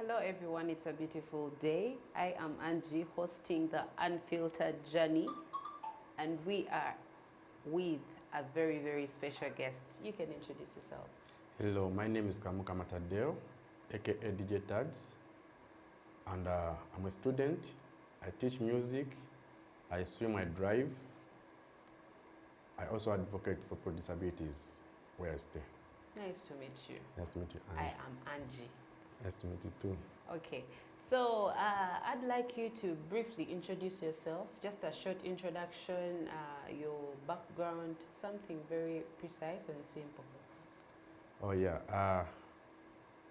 Hello everyone, it's a beautiful day. I am Angie hosting the Unfiltered Journey, and we are with a very, very special guest. You can introduce yourself. Hello, my name is Kamukamatadeo, aka DJ Tags, and I'm a student. I teach music, I swim, I drive. I also advocate for disabilities where I stay. Nice to meet you. Nice to meet you, Angie. I am Angie. Nice to meet you too. Okay, so I'd like you to briefly introduce yourself, just a short introduction, your background, something very precise and simple. Oh yeah,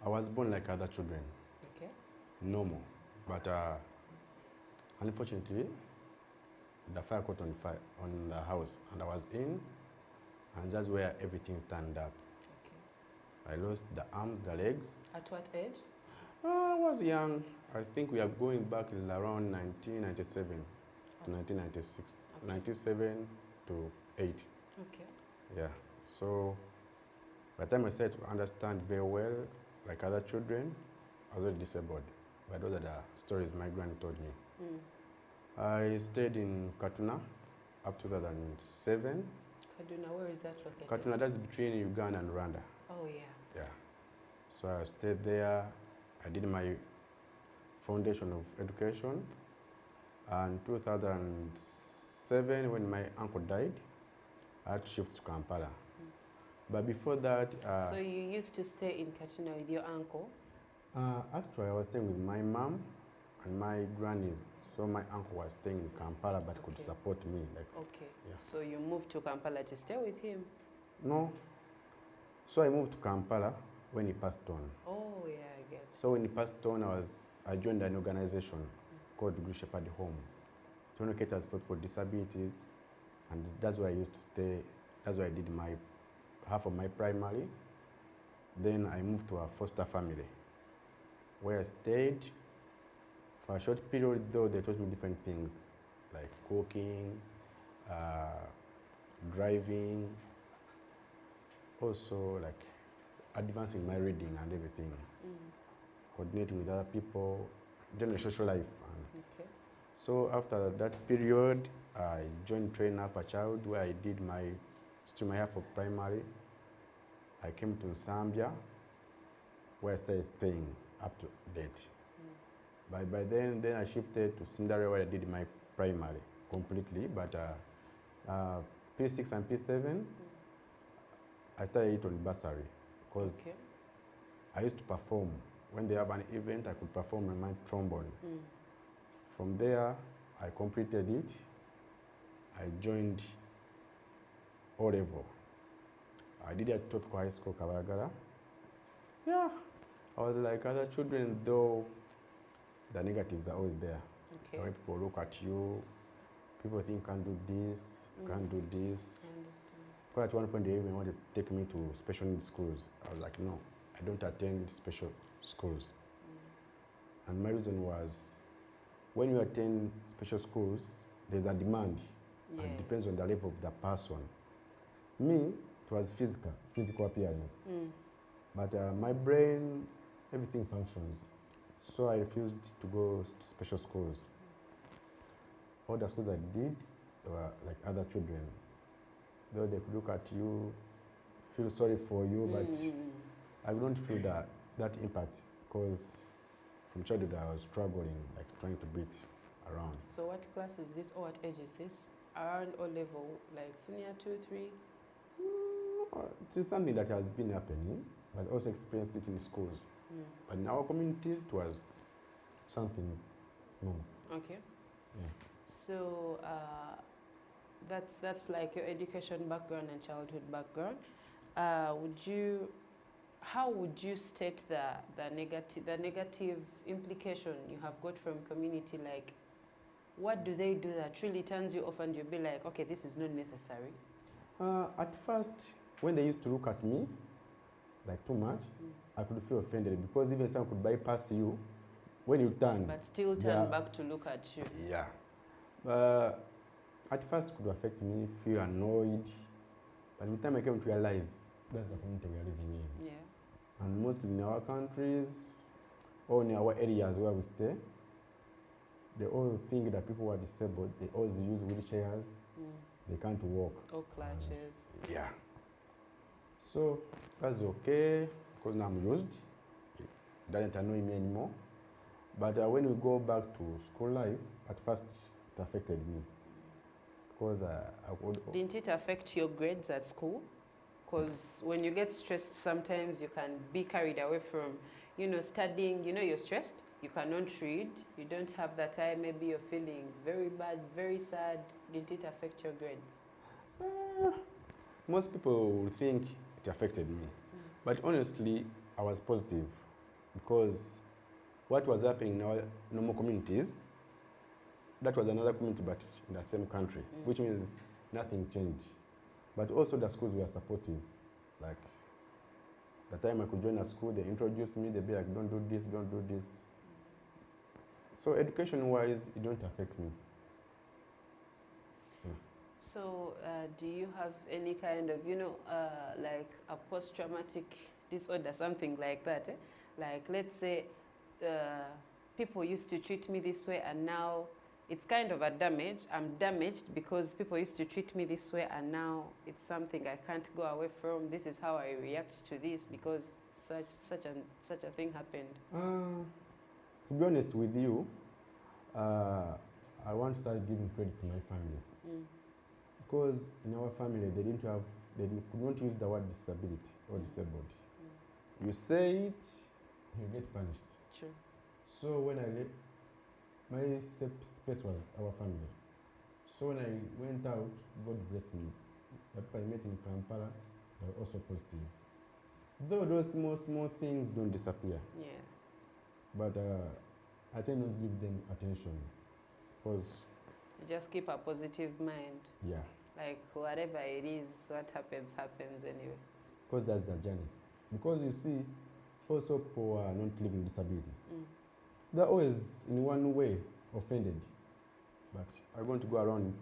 I was born like other children, Okay. normal, but unfortunately, the fire caught on the house, and I was in, and that's where everything turned up. Okay. I lost the arms, the legs. At what age? I was young. I think we are going back in around 1997 to 1996. Okay. 97 to 8. Okay. Yeah. So by the time I started to understand very well, like other children, I was already disabled. But those are the stories my granny told me. Mm. I stayed in Katuna up to 2007. Kaduna, where is that located? Katuna, that's between Uganda and Rwanda. Oh, yeah. Yeah. So I stayed there. I did my foundation of education. And 2007, when my uncle died, I had to shift to Kampala. Mm. But before that... so you used to stay in Katuna with your uncle? Actually, I was staying with my mom and my grannies. So my uncle was staying in Kampala, but could support me. Like, okay. Yeah. So you moved to Kampala to stay with him? No. So I moved to Kampala when he passed on. Oh, yeah, I get it. So when he passed on, I joined an organization called Good Shepherd Home to educate us for disabilities, and that's where I used to stay. That's where I did half of my primary. Then I moved to a foster family, where I stayed for a short period. Though they taught me different things, like cooking, driving, also like advancing my reading and everything, coordinating with other people, general social life. Okay. So after that period, I joined Train Up a Child, where I did still my half of primary. I came to Zambia, where I started staying up to date. By then I shifted to Cinderella, where I did my primary completely. But P6 and P7, I started it on bursary, because I used to perform. When they have an event, I could perform on my trombone. From there, I completed it. I joined O-level. I did it at Tropical High School, Kabaragara. Yeah, I was like other children, though the negatives are always there. Okay. When people look at you, people think you can't do this, you can't do this. I understand. Because at one point they even wanted to take me to special needs schools. I was like, no, I don't attend special schools. And my reason was, when you attend special schools, there's a demand. Yes. And it depends on the level of the person. Me, it was physical appearance. But my brain, everything functions. So I refused to go to special schools. All the schools I did were like other children. Though they could look at you, feel sorry for you, but I don't feel that impact, because from childhood I was struggling, like trying to beat around. So what class is this, or what age is this? Around O-level, like senior 2, 3? It is something that has been happening, but also experienced it in schools. But in our communities, it was something new. Okay. Yeah. So that's like your education background and childhood background. How would you state the negative implication you have got from community? Like, what do they do that really turns you off and you'll be like, okay, this is not necessary? At first, when they used to look at me like too much, I could feel offended, because even someone could bypass you when you turn. But still turn back to look at you. Yeah. At first, it could affect me, feel annoyed. But with time I came to realize that's the community we are living in. Yeah. And mostly in our countries, or in our areas where we stay, they all think that people who are disabled, they always use wheelchairs, they can't walk. Or clutches. Yeah. So that's okay, because now I'm used. It doesn't annoy me anymore. But when we go back to school life, at first it affected me. Because I would... Didn't it affect your grades at school? Because when you get stressed, sometimes you can be carried away from, you know, studying. You know, you're stressed, you cannot read, you don't have that time, maybe you're feeling very bad, very sad. Did it affect your grades? Most people will think it affected me. But honestly, I was positive, because what was happening in our normal communities, that was another community but in the same country, which means nothing changed. But also the schools were supportive. Like, the time I could join a school, they introduced me, they'd be like, don't do this, don't do this. So education-wise, it don't affect me. So do you have any kind of, you know, like a post-traumatic disorder, something like that? Like, let's say people used to treat me this way and now it's kind of a damage. I'm damaged because people used to treat me this way and now it's something I can't go away from. This is how I react to this because such a thing happened. To be honest with you, I want to start giving credit to my family. Because in our family, they could not use the word disability or disabled. You say it, you get punished. True. So when I left, my safe space was our family. So when I went out, God blessed me. The people I met in Kampala, they were also positive. Though those small things don't disappear. Yeah. But I tend not to give them attention. Because you just keep a positive mind. Yeah. Like whatever it is, what happens, happens anyway. Because that's the journey. Because you see, also for not living disability, they're always in one way offended. But I'm going to go around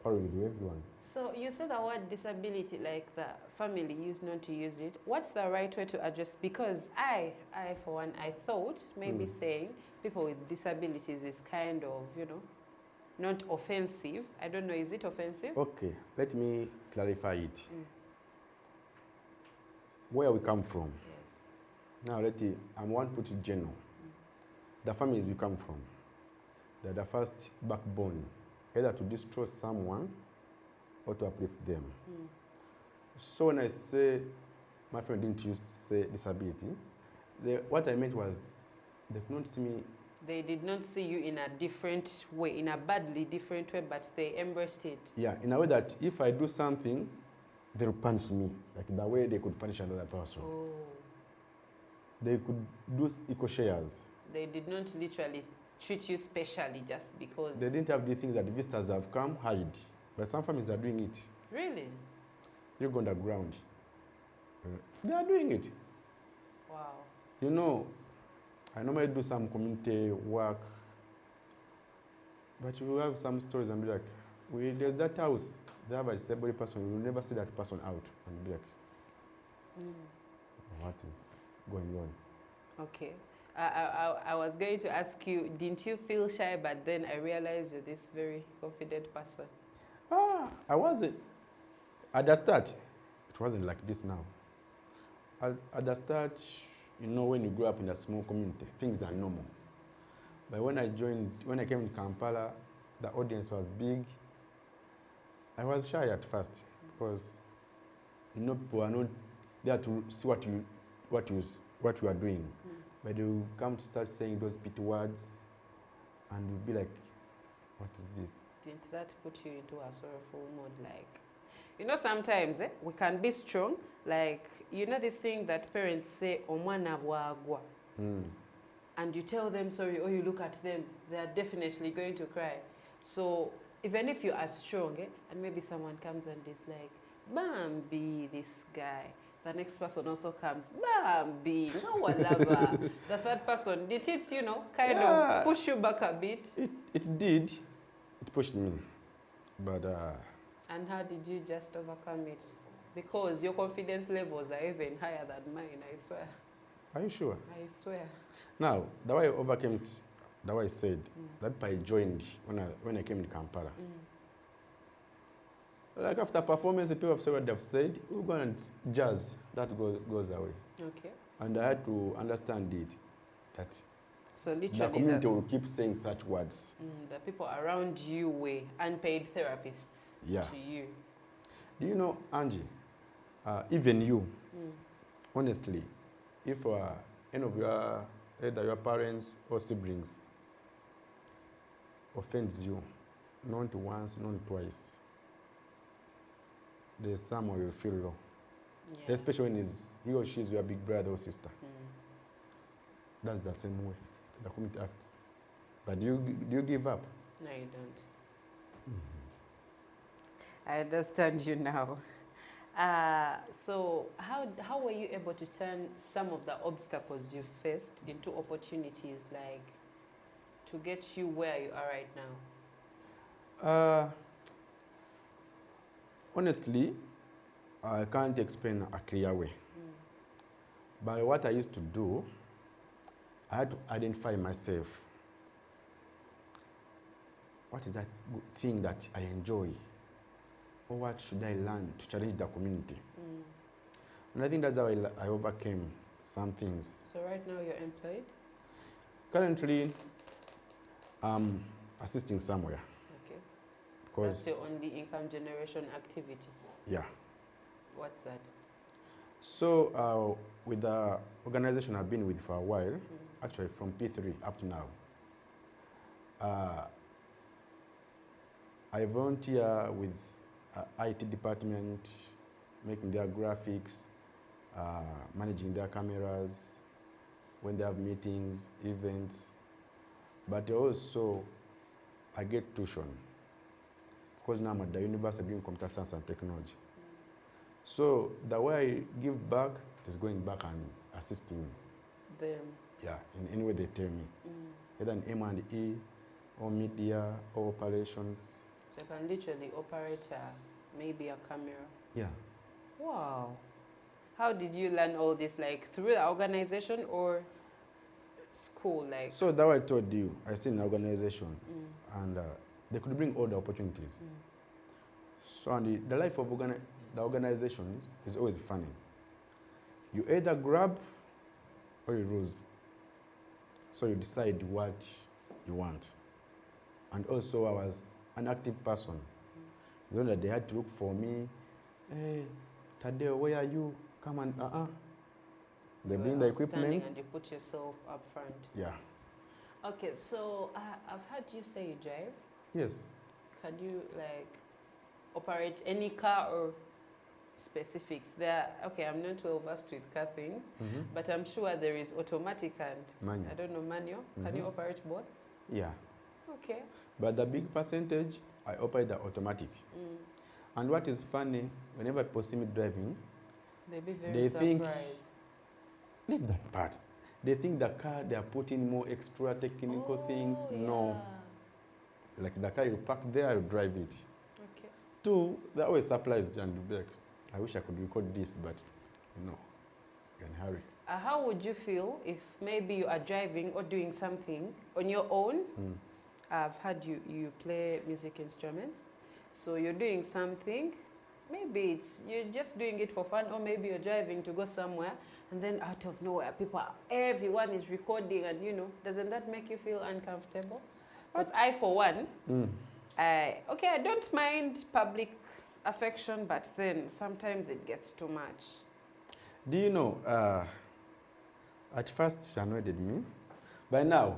always with everyone. So you said the word disability, like the family used not to use it. What's the right way to address? Because I for one, I thought maybe saying people with disabilities is kind of, you know, not offensive. I don't know, is it offensive? Okay, let me clarify it. Where we come from. Yes. Now I want to put it general. The families we come from, they're the first backbone, either to destroy someone or to uplift them. So when I say my friend didn't use to say disability, what I meant was they could not see me. They did not see you in a different way, in a badly different way, but they embraced it. Yeah, in a way that if I do something, they'll punish me, like the way they could punish another person. Oh. They could do equal shares. They did not literally treat you specially just because... They didn't have the things that the visitors have come hide. But some families are doing it. Really? You go underground. They are doing it. Wow. You know, I normally do some community work, but you have some stories and be like, there's that house, they have a disabled person, you will never see that person out. And be like, what is going on? Okay. I was going to ask you, didn't you feel shy, but then I realized you're this very confident person. I wasn't. At the start, it wasn't like this now. At the start, you know, when you grow up in a small community, things are normal. But when I came to Kampala, the audience was big. I was shy at first because, you know, people are not there to see what you are doing. But they will come to start saying those petty words, and you'll be like, what is this? Didn't that put you into a sorrowful mode? Like, you know, sometimes we can be strong. Like, you know this thing that parents say, omwana bwagwa. And you tell them sorry, or you look at them, they are definitely going to cry. So even if you are strong, and maybe someone comes and is like, Bambi, this guy. The next person also comes, Bambi, no whatever. The third person, did it, you know, kind of push you back a bit? It did. It pushed me. But and how did you just overcome it? Because your confidence levels are even higher than mine, I swear. Are you sure? I swear. Now, the way I overcame it, the way I said, that I joined when I came to Kampala. Like after performance, the people have said what they've said, we're going to jazz, that goes away. Okay. And I had to understand it, that So literally the community will keep saying such words. the people around you were unpaid therapists to you. Do you know, Angie, even you, honestly, if any of your, either your parents or siblings offends you, not once, not twice, there's someone you feel low. Yeah. Especially when he or she is your big brother or sister. That's the same way the community acts. But do you give up? No, you don't. I understand you now. So how were you able to turn some of the obstacles you faced into opportunities, like to get you where you are right now? Honestly, I can't explain a clear way. But what I used to do, I had to identify myself. What is that thing that I enjoy? Or what should I learn to challenge the community? And I think that's how I overcame some things. So right now you're employed? Currently, I'm assisting somewhere. Okay. Because that's your only income generation activity? Yeah. What's that? So with the organization I've been with for a while, actually from P3 up to now, I volunteer with IT department, making their graphics, managing their cameras, when they have meetings, events. But also, I get tuition, because now I'm at the university doing computer science and technology. So the way I give back is going back and assisting them. Yeah, in any way they tell me. Either in M&E, or media, or operations. So you can literally operate maybe a camera. Yeah. Wow. How did you learn all this? Like through the organization or school? Like. So that way I told you, I see an organization, and they could bring all the opportunities. So and the life of the organizations is always funny. You either grab or you lose. So you decide what you want. And also I was an active person. You know that they had to look for me. Hey, Tadeo, where are you? Come on, They bring the equipment. And you put yourself up front. Yeah. Okay, so I've heard you say you drive. Yes. Can you like operate any car or specifics? There, okay, I'm not well versed with car things, but I'm sure there is automatic and manual. I don't know, manual. Can you operate both? Yeah. Okay. But the big percentage, I operate the automatic. And what is funny, whenever people see me driving, they be very surprised. Leave that part. They think the car, they are putting more extra technical things. No. Yeah. Like the car you park there, you drive it. Okay. Two, they're always surprised and you'll be like, I wish I could record this, but no, you're in a hurry. How would you feel if maybe you are driving or doing something on your own? I've heard you play music instruments. So you're doing something, maybe you're just doing it for fun, or maybe you're driving to go somewhere, and then out of nowhere, everyone is recording, and doesn't that make you feel uncomfortable? Because I, for one, I don't mind public affection, but then sometimes it gets too much. Do you know, at first she annoyed me, but now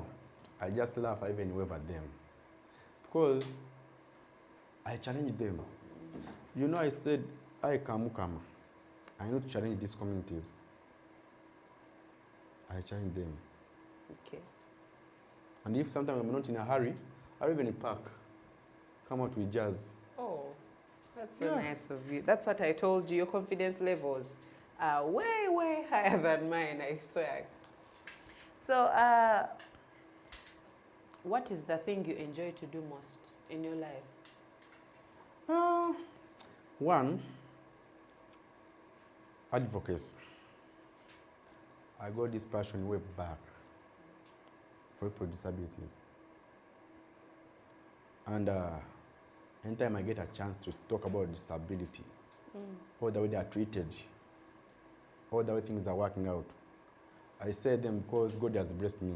I just laugh, I even wave at them, because I challenge them. I said, I Kama. I need to challenge these communities. I challenge them. Okay. And if sometimes I'm not in a hurry, I'll even park. Come out with jazz. Oh, that's so nice of you. That's what I told you. Your confidence levels are way, way higher than mine, I swear. So, what is the thing you enjoy to do most in your life? One, advocacy. I got this passion way back for people with disabilities. And anytime I get a chance to talk about disability, all the way they are treated, all the way things are working out, I say them because God has blessed me.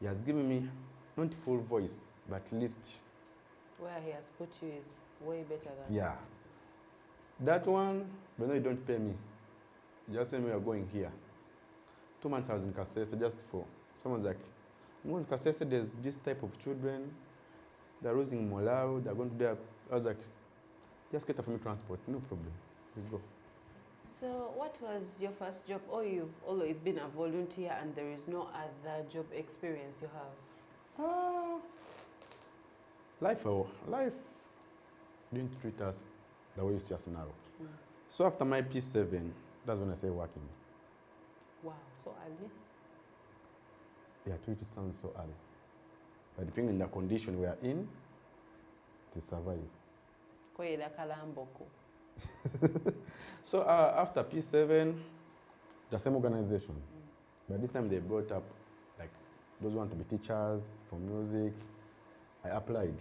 He has given me not full voice, but at least Where he has put you is way better than yeah. That one, but no, you don't pay me. You just tell me you're going here. 2 months I was in Kasese just for someone's like, I'm going to Kasese, there's this type of children, they're losing Molau, they're going to there. I was like, just get a family transport, no problem. You go. So what was your first job? Or you've always been a volunteer and there is no other job experience you have? Life didn't treat us the way you see us now. So after my P7, that's when I started working. Wow, so early? Yeah, it sounds so early. But depending on the condition we are in, to survive. So after P7, the same organization. But this time they brought up, like, those who want to be teachers for music. I applied.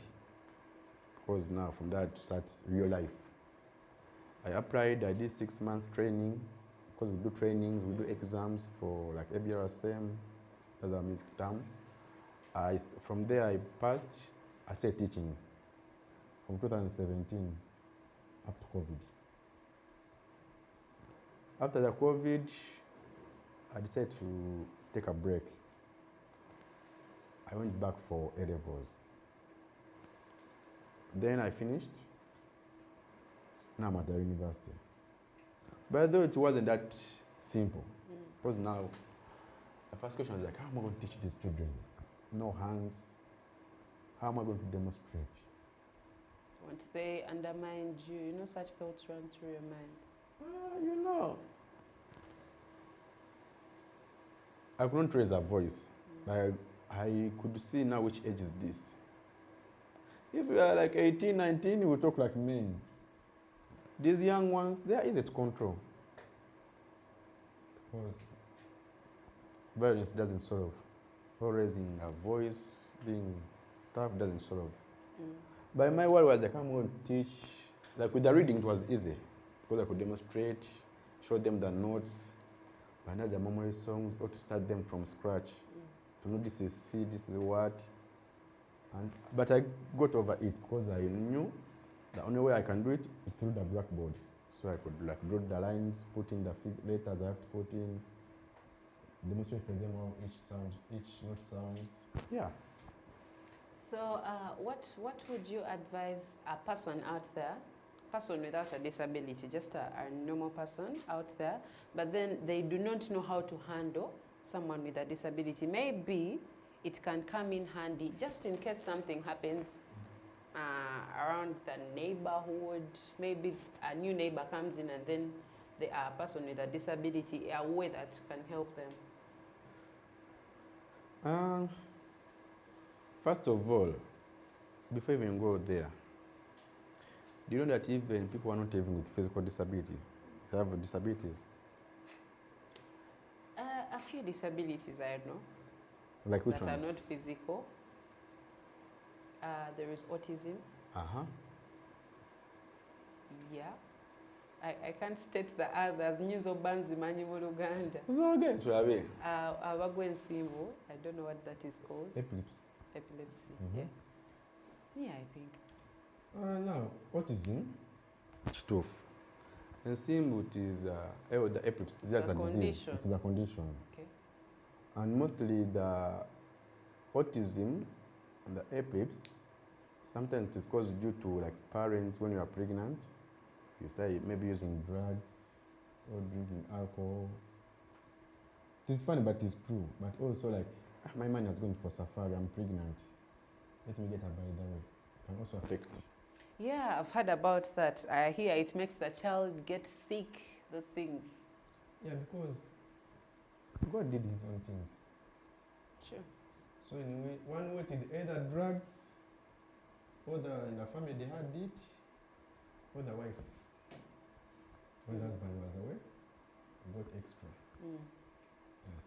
Because now from that to start real life. I applied, I did 6-month training. Because we do trainings, we do exams for like ABRSM, as a music term. From there I passed, I started teaching from 2017 up to COVID. After the COVID, I decided to take a break. I went back for A-levels. Then I finished. Now I'm at the university. But though it wasn't that simple, because now the first question is like, how am I going to teach these children? No hands. How am I going to demonstrate? Won't they undermine you? You know, such thoughts run through your mind. You know, I couldn't raise a voice. I could see now which age is this. If you are like 18, 19, you will talk like men. These young ones, they are easy to control. Because violence doesn't solve. Or raising a voice, being tough doesn't solve. But my word was like, I'm going to teach. Like with the reading, it was easy. Because I could demonstrate, show them the notes, and the memory songs, or to start them from scratch. To know this is C, this is what. But I got over it because I knew the only way I can do it is through the blackboard. So I could like draw the lines, put in the letters I have to put in, demonstrate for them how each note sounds. Yeah. So what would you advise a person out there, person without a disability, just a normal person out there, but then they do not know how to handle someone with a disability? Maybe it can come in handy just in case something happens around the neighborhood. Maybe a new neighbor comes in and then they are a person with a disability, a way that can help them. First of all, before you even go there, do you know that even people are not even with physical disability, they have disabilities? A few disabilities I know. Like which that one? Are not physical. There is autism. Yeah. I can't state the others. Nyizo banzi manyi mu Luganda. Okay, Abagwensimbu. I don't know what that is called. Epilepsy. Epilepsy. Yeah. Yeah, I think. Now, autism, it's tough. And Simbu is the epilepsy. It's just a disease. It's a condition. Okay. And mostly the autism and the epilepsy, sometimes it's caused due to like parents when you are pregnant. You start maybe using drugs or drinking alcohol. It is funny, but it's true. But also like, my mind is going for safari, I'm pregnant. Let me get a by that way. It can also affect. Yeah, I've heard about that. I hear it makes the child get sick, those things. Yeah, because God did his own things. Sure. So anyway, one way is either drugs, or in the family they had it, or the wife. When the husband was away, he got extra. Mm. Yeah.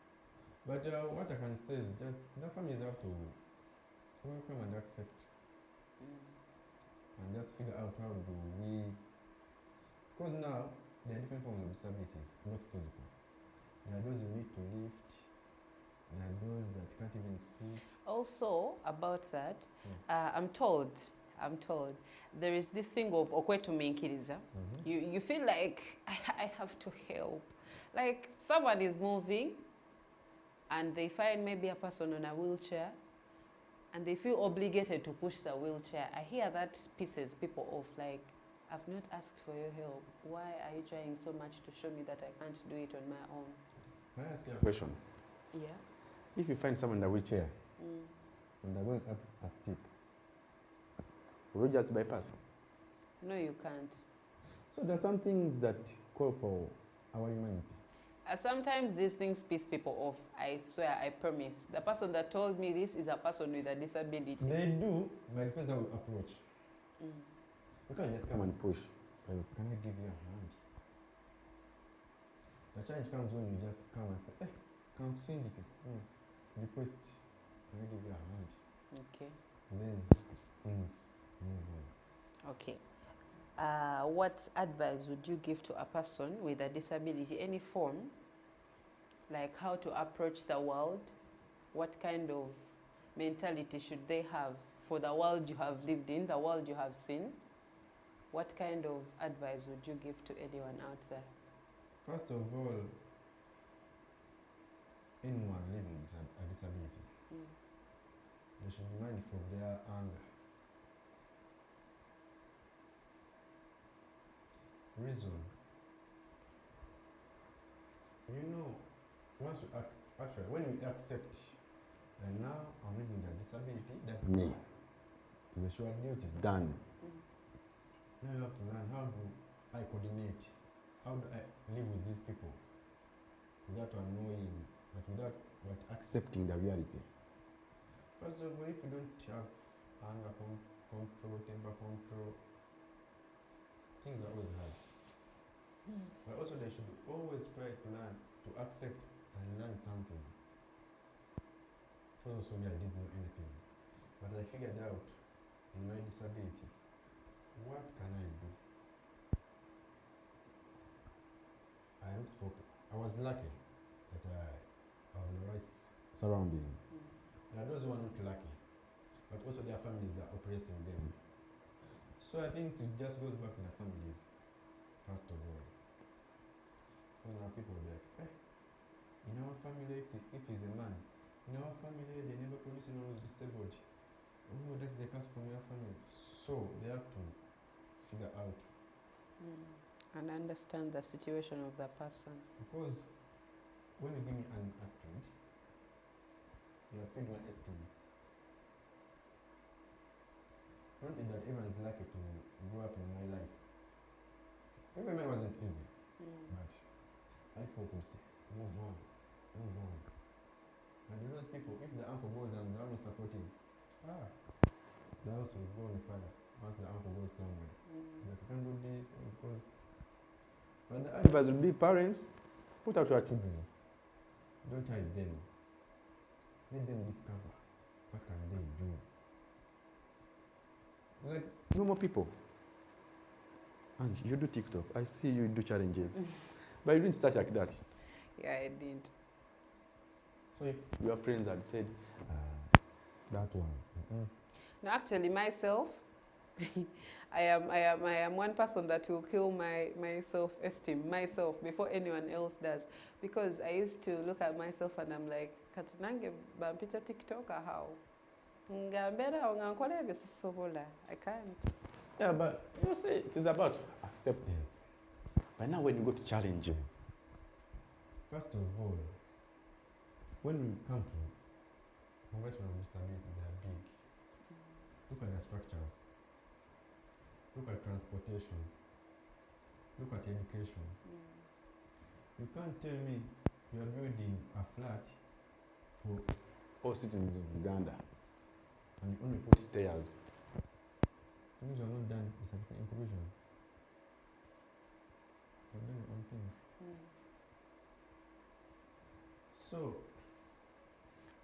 But what I can say is just the families have to welcome and accept and just figure out how do we, because now there are different forms of disabilities, not physical. There are those who need to lift, there are those that can't even sit. Also, about that, I'm told, there is this thing of okwetuminkiriza. You feel like I have to help. Like someone is moving and they find maybe a person on a wheelchair and they feel obligated to push the wheelchair. I hear that pisses people off, like, I've not asked for your help. Why are you trying so much to show me that I can't do it on my own? Can I ask you a question? Yeah. If you find someone in a wheelchair and they're going up a steep, will you just bypass? No, you can't. So there are some things that call for our humanity. Sometimes these things piss people off. I swear, I promise. The person that told me this is a person with a disability. They do, but it depends how we approach. You can't just come and push. Can I give you a hand? The challenge comes when you just come and say, hey, come syndicate. Request, can I give you a hand? Okay. Then things move on. Okay. What advice would you give to a person with a disability, any form, like how to approach the world? What kind of mentality should they have for the world you have lived in, the world you have seen? What kind of advice would you give to anyone out there? First of all, anyone living with a disability, they should be mindful of their anger. Reason. You know, once you actually, when you accept, and now I'm living with a disability, that's me. It is a short deal, it is done. Now you have to learn, how do I coordinate? How do I live with these people without annoying, but accepting the reality? First of all, if you don't have anger control, temper control, things are always hard. But also they should always try to learn, to accept and learn something. Also, I didn't know anything. But I figured out in my disability, what can I do? I was lucky that I was in the right surrounding. There are those who are not lucky, but also their families are oppressing them. So I think it just goes back to the families, first of all. When our people are like, hey, in our family, if he's a man, in our family they never produce anyone who's disabled. Oh, that's the curse from your family. So they have to figure out. And understand the situation of the person. Because when you give me an attitude, you have paid my estimate. Not that everyone is lucky to grow up in my life. Every man wasn't easy, but I hope we say, move on, move on. And those people, if the uncle goes and they're not supportive, the house will go on fire once the uncle goes somewhere. But you can't do this because. But the advice would be, parents, put out your children. Don't hide them. Let them discover what can they do. Like normal people. And you do TikTok. I see you do challenges. But you didn't start like that. Yeah, I did. So if your friends had said, that one. No, actually, myself, I am one person that will kill my self-esteem, myself, before anyone else does. Because I used to look at myself and I'm like, katinange bampita TikTok or how? I can't. Yeah, but you see, it is about acceptance. But now when you go to challenges, first of all, when we come to convention of disability, they are big. Look at the structures. Look at transportation. Look at education. You can't tell me you are building a flat for all citizens of Uganda and you only put stairs. Things are not done disability inclusion. You've done your own things. So,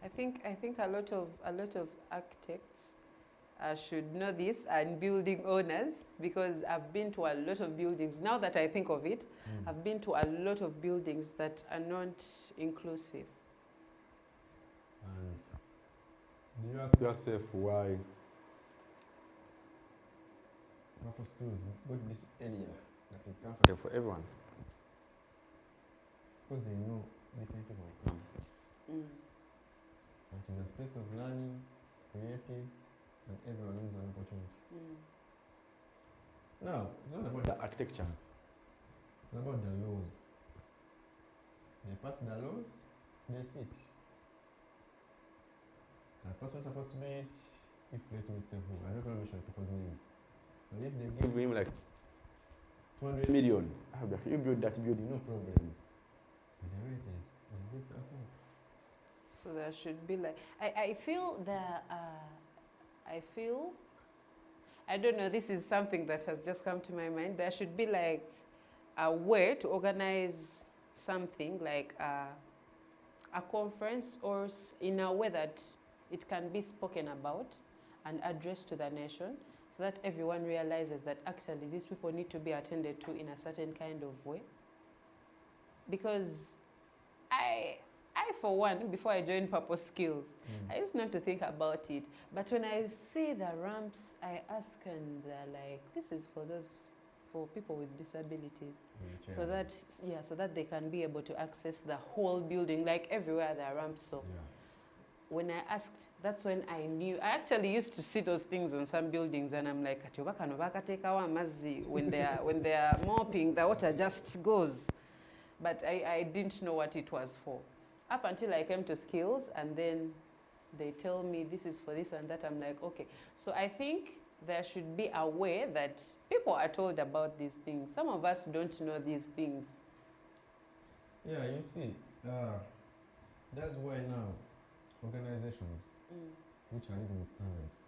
I think a lot of architects should know this, and building owners, because I've been to a lot of buildings. Now that I think of it, I've been to a lot of buildings that are not inclusive. and do you ask yourself why purpose schools got this area that is comfortable for everyone? Because they know different people will come. It is a space of learning, creative, and everyone needs an opportunity. Now, it's not about the architecture. It's about the laws. They pass the laws, they sit. The person supposed to do it, if let me say who, I'm not going to mention people's names. But if they give him like 200 million, I'll be like, you build that building, no problem. But the rate is, they give to us. So there should be like, I feel that, I don't know, this is something that has just come to my mind. There should be like a way to organize something like a conference, or in a way that it can be spoken about and addressed to the nation, so that everyone realizes that actually these people need to be attended to in a certain kind of way. Because I for one, before I joined Purpose Skills, I used not to think about it. But when I see the ramps, I ask, and they're like, this is for people with disabilities. So that, so that they can be able to access the whole building, like everywhere there are ramps. So when I asked, that's when I knew. I actually used to see those things on some buildings, and I'm like, when they are mopping, the water just goes. But I didn't know what it was for. Up until I came to Skills, and then they tell me this is for this and that. I'm like, okay. So I think there should be a way that people are told about these things. Some of us don't know these things. Yeah, you see, that's why now organizations which are living standards,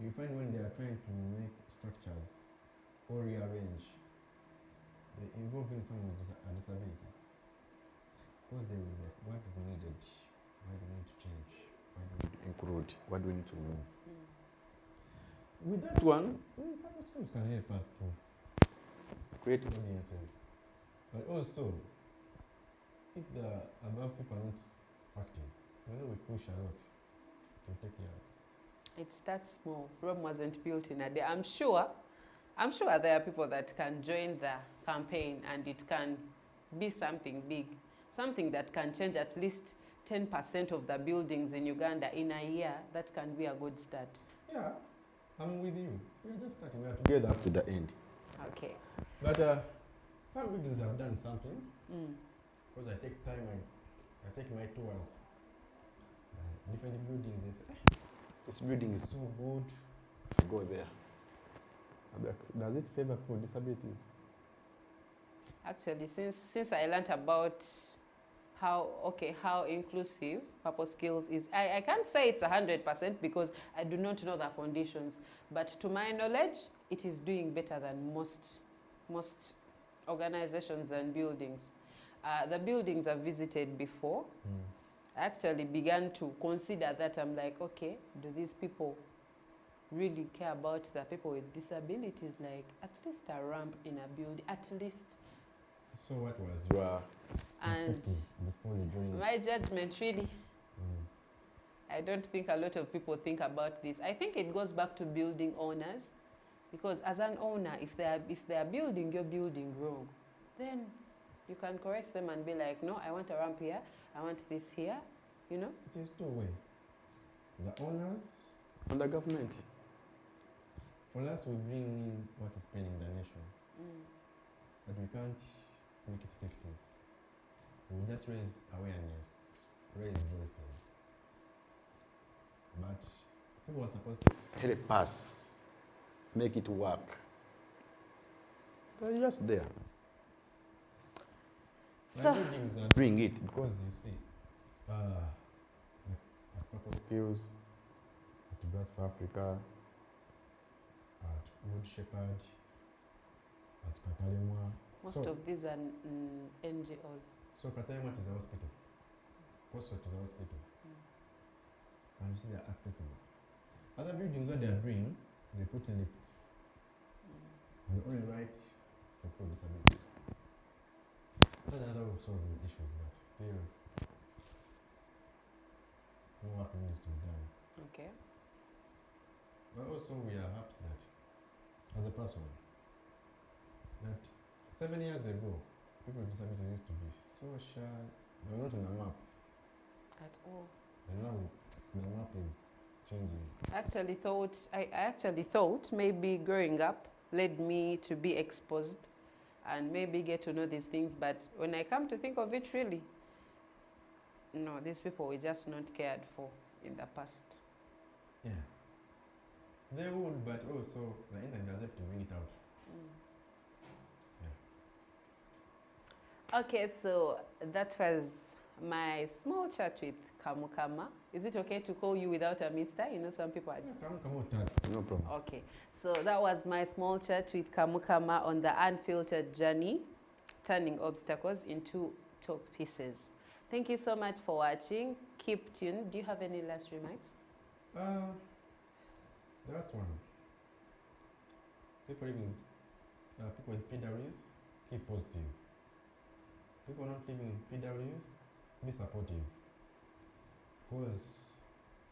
you find when they are trying to make structures or rearrange, they involve in someone with a disability. Because they will like, what is needed? Why do we need to change? Why do we need to include? What do we need to remove? With that one, purpose schools can help us to create audiences. But also, if the above people are not active, we push a lot to take care of. It starts small. Rome wasn't built in a day. I'm sure there are people that can join the campaign, and it can be something big. Something that can change at least 10% of the buildings in Uganda in a year. That can be a good start. Yeah, I'm with you. We're just starting. We're together up to the end. Okay. But some buildings have done some things. Because I take time, I take my tours. Different buildings, they say, this building is so good. I go there. I'm like, does it favor people with disabilities? Actually, since I learned about how inclusive Purpose Skills is, I can't say it's 100% because I do not know the conditions, but to my knowledge, it is doing better than most organizations and buildings. The buildings I've visited before, I actually began to consider that. I'm like, okay, do these people really care about the people with disabilities? Like, at least a ramp in a building, at least. So what was your perspective before you joined? My judgment, really, I don't think a lot of people think about this. I think it goes back to building owners, because as an owner, if they are building your building wrong, then you can correct them and be like, no, I want a ramp here, I want this here, you know? It is two ways. The owners and the government. For us, we bring in what is paying the nation. But we can't make it effective. We just raise awareness, raise voices. But people are supposed to help us make it work. They're just there. So, buildings are doing it because you see, at Purpose Skills, at Grass for Africa, at Wood Shepherd, at Katalemwa. most of these are NGOs. So Katalemwa is a hospital. closer to the hospital. And you see they're accessible. Other buildings that they're doing, they put lifts. And they only right for people with disabilities. That's another way of solving issues, but still, more work needs to be done. Okay. But also, we are happy that, as a person, that 7 years ago, people with disabilities used to be so shy. They were not on the map. At all. And now the map is changing. I actually thought maybe growing up led me to be exposed and maybe get to know these things. But when I come to think of it, really, no, these people were just not cared for in the past. Yeah. They would, but also the internet does have to bring it out. Yeah. Okay, so that was my small chat with Kamukama. Is it okay to call you without a mister? You know, some people are... Yeah, come on, Tats. No problem. Okay, so that was my small chat with Kamukama on the unfiltered journey, turning obstacles into top pieces. Thank you so much for watching. Keep tuned. Do you have any last remarks? The last one. People with PWs, keep positive. People not living with PWs, be supportive. Because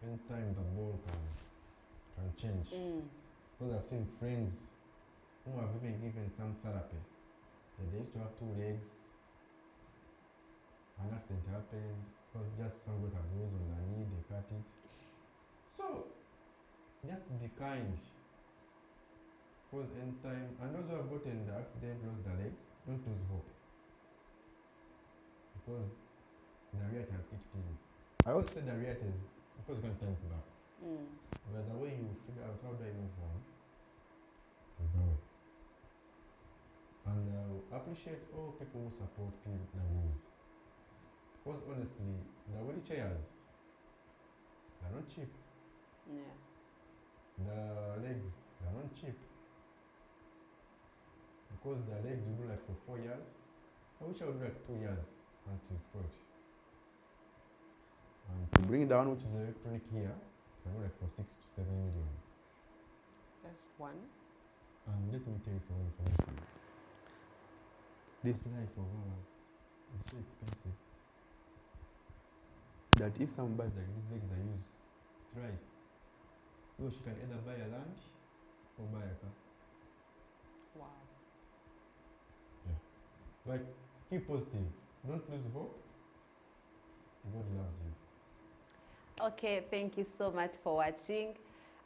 anytime the ball can change. Because I've seen friends who have even given some therapy. They used to have 2 legs. An accident happened. Because just some got a bruise on their knee, they cut it. So just be kind. Because anytime, and those who have gotten the accident, lost their legs, don't lose hope. Because the reality has kicked in. I always say the reality is because you can't turn it back. But the way you figure out how do I move on is the way. And appreciate all people who support people with the news. Because honestly, the wheelchairs, they're not cheap. Yeah. The legs, they're not cheap. Because the legs will do like for 4 years. I wish I would do like 2 years until it's spoiled. And to bring down, which is electronic here, it can do like for 6 to 7 million. That's one. And let me tell you for information. This life of ours is so expensive that if someone buys like these legs are used thrice, she can either buy a land or buy a car. Wow. Yeah. Like, keep positive. Don't lose hope. God loves you. Okay, thank you so much for watching.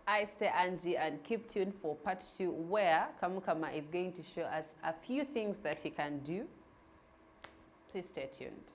I stay Angie, and keep tuned for part 2, where Kamukama is going to show us a few things that he can do. Please stay tuned.